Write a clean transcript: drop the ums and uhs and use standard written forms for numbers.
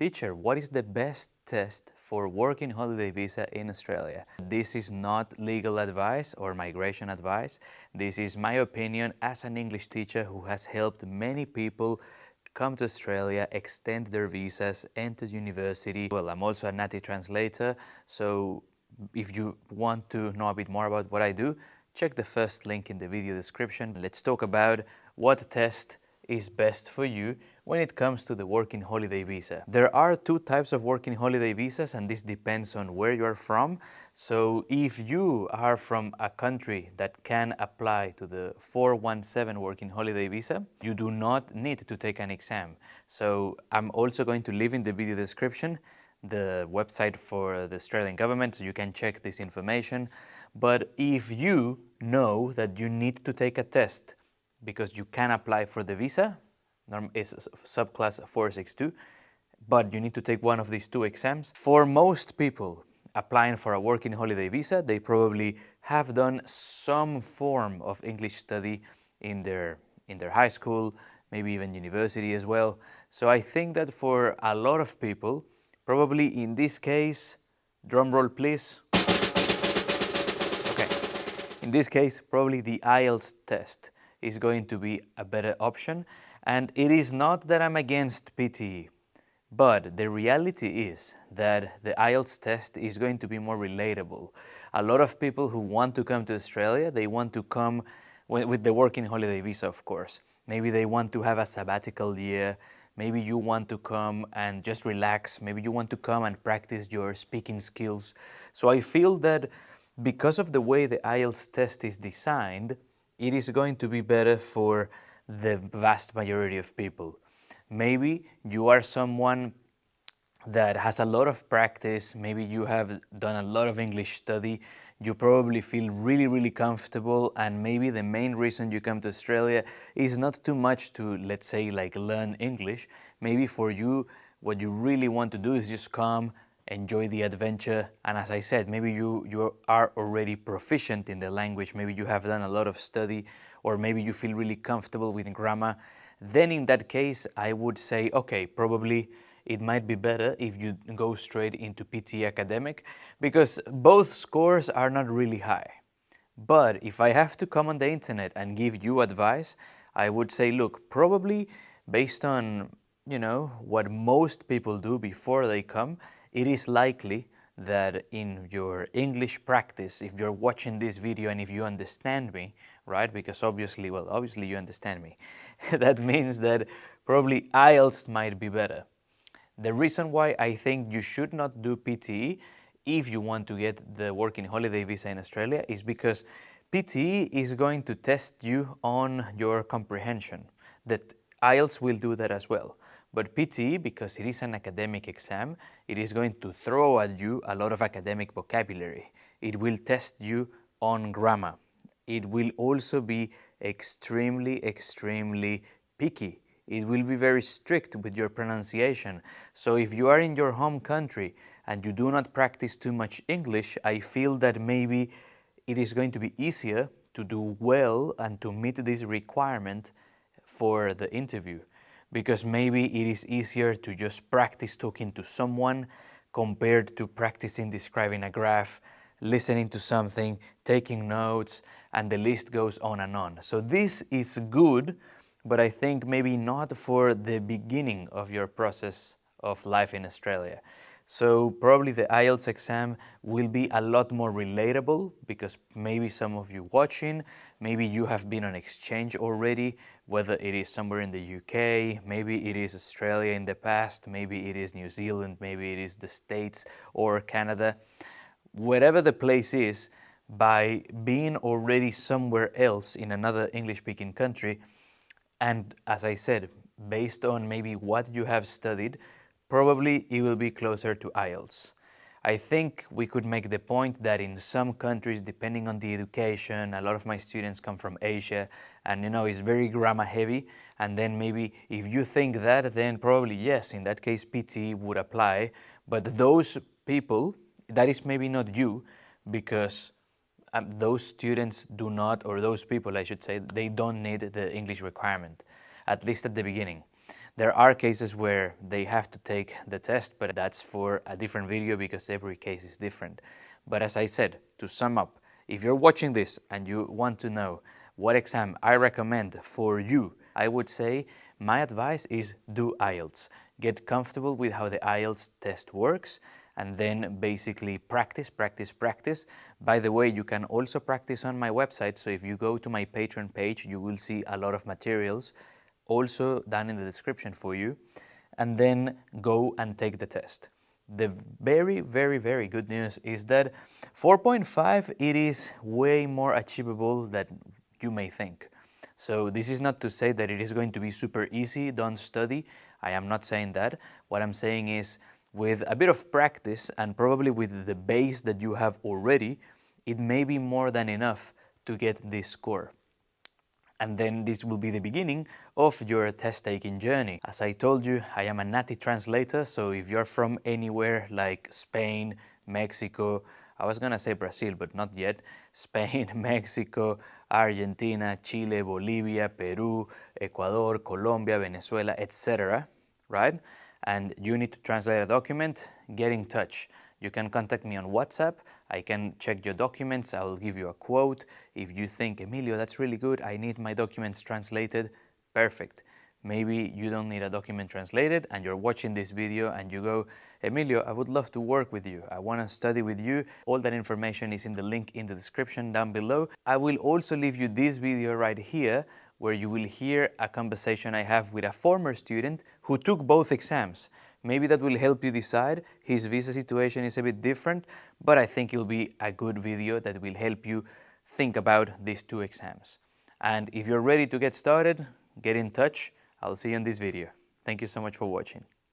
Teacher, what is the best test for working holiday visa in Australia? This is not legal advice or migration advice. This is my opinion as an English teacher who has helped many people come to Australia, extend their visas, enter university. Well, I'm also a native translator, so if you want to know a bit more about what I do, check the first link in the video description. Let's talk about what test is best for you when it comes to the working holiday visa. There are two types of working holiday visas, and this depends on where you are from. So if you are from a country that can apply to the 417 working holiday visa, you do not need to take an exam. So I'm also going to leave in the video description the website for the Australian government, so you can check this information. But if you know that you need to take a test because you can apply for the visa, is subclass 462, but you need to take one of these two exams. For most people applying for a working holiday visa, they probably have done some form of English study in their high school, maybe even university as well. So I think that for a lot of people, probably in this case, drum roll please. Okay, in this case, probably the IELTS test is going to be a better option. And it is not that I'm against PTE, but the reality is that the IELTS test is going to be more relatable. A lot of people who want to come to Australia, they want to come with the working holiday visa, of course. Maybe they want to have a sabbatical year. Maybe you want to come and just relax. Maybe you want to come and practice your speaking skills. So I feel that because of the way the IELTS test is designed, it is going to be better for the vast majority of people. Maybe you are someone that has a lot of practice, maybe you have done a lot of English study, you probably feel really comfortable, and maybe the main reason you come to Australia is not too much to, let's say, like learn English. Maybe for you, what you really want to do is just come, enjoy the adventure, and as I said, maybe you are already proficient in the language, maybe you have done a lot of study, or maybe you feel really comfortable with grammar. Then in that case, I would say, okay, probably it might be better if you go straight into PTE academic, because both scores are not really high. But if I have to come on the internet and give you advice, I would say, look, probably based on, what most people do before they come, it is likely that in your English practice, if you're watching this video and if you understand me, right? Because obviously you understand me. That means that probably IELTS might be better. The reason why I think you should not do PTE if you want to get the working holiday visa in Australia is because PTE is going to test you on your comprehension. That IELTS will do that as well. But PTE, because it is an academic exam, it is going to throw at you a lot of academic vocabulary. It will test you on grammar. It will also be extremely picky. It will be very strict with your pronunciation. So if you are in your home country and you do not practice too much English, I feel that maybe it is going to be easier to do well and to meet this requirement for the interview. Because maybe it is easier to just practice talking to someone compared to practicing describing a graph, listening to something, taking notes, and the list goes on and on. So this is good, but I think maybe not for the beginning of your process of life in Australia. So probably the IELTS exam will be a lot more relatable because maybe some of you watching, maybe you have been on exchange already, whether it is somewhere in the UK, maybe it is Australia in the past, maybe it is New Zealand, maybe it is the States or Canada. Wherever the place is, by being already somewhere else in another English-speaking country, and as I said, based on maybe what you have studied, probably it will be closer to IELTS. I think we could make the point that in some countries, depending on the education, a lot of my students come from Asia, and it's very grammar heavy, and then maybe if you think that, then probably yes, in that case PTE would apply, but those people, that is maybe not you, because those students do not, or those people I should say, they don't need the English requirement, at least at the beginning. There are cases where they have to take the test, but that's for a different video because every case is different. But as I said, to sum up, if you're watching this and you want to know what exam I recommend for you, I would say my advice is do IELTS. Get comfortable with how the IELTS test works and then basically practice, practice, practice. By the way, you can also practice on my website. So if you go to my Patreon page, you will see a lot of materials also down in the description for you, and then go and take the test. The very, very, very good news is that 4.5, it is way more achievable than you may think. So this is not to say that it is going to be super easy, don't study. I am not saying that. What I'm saying is with a bit of practice and probably with the base that you have already, it may be more than enough to get this score. And then this will be the beginning of your test-taking journey. As I told you, I am a native translator, so if you're from anywhere like Spain, Mexico, I was gonna say Brazil, but not yet, Spain, Mexico, Argentina, Chile, Bolivia, Peru, Ecuador, Colombia, Venezuela, etc., right? And you need to translate a document, get in touch. You can contact me on WhatsApp. I can check your documents. I will give you a quote. If you think, Emilio, that's really good, I need my documents translated, perfect. Maybe you don't need a document translated and you're watching this video and you go, Emilio, I would love to work with you. I want to study with you. All that information is in the link in the description down below. I will also leave you this video right here where you will hear a conversation I have with a former student who took both exams. Maybe that will help you decide. His visa situation is a bit different, but I think it will be a good video that will help you think about these two exams. And if you're ready to get started, get in touch. I'll see you in this video. Thank you so much for watching.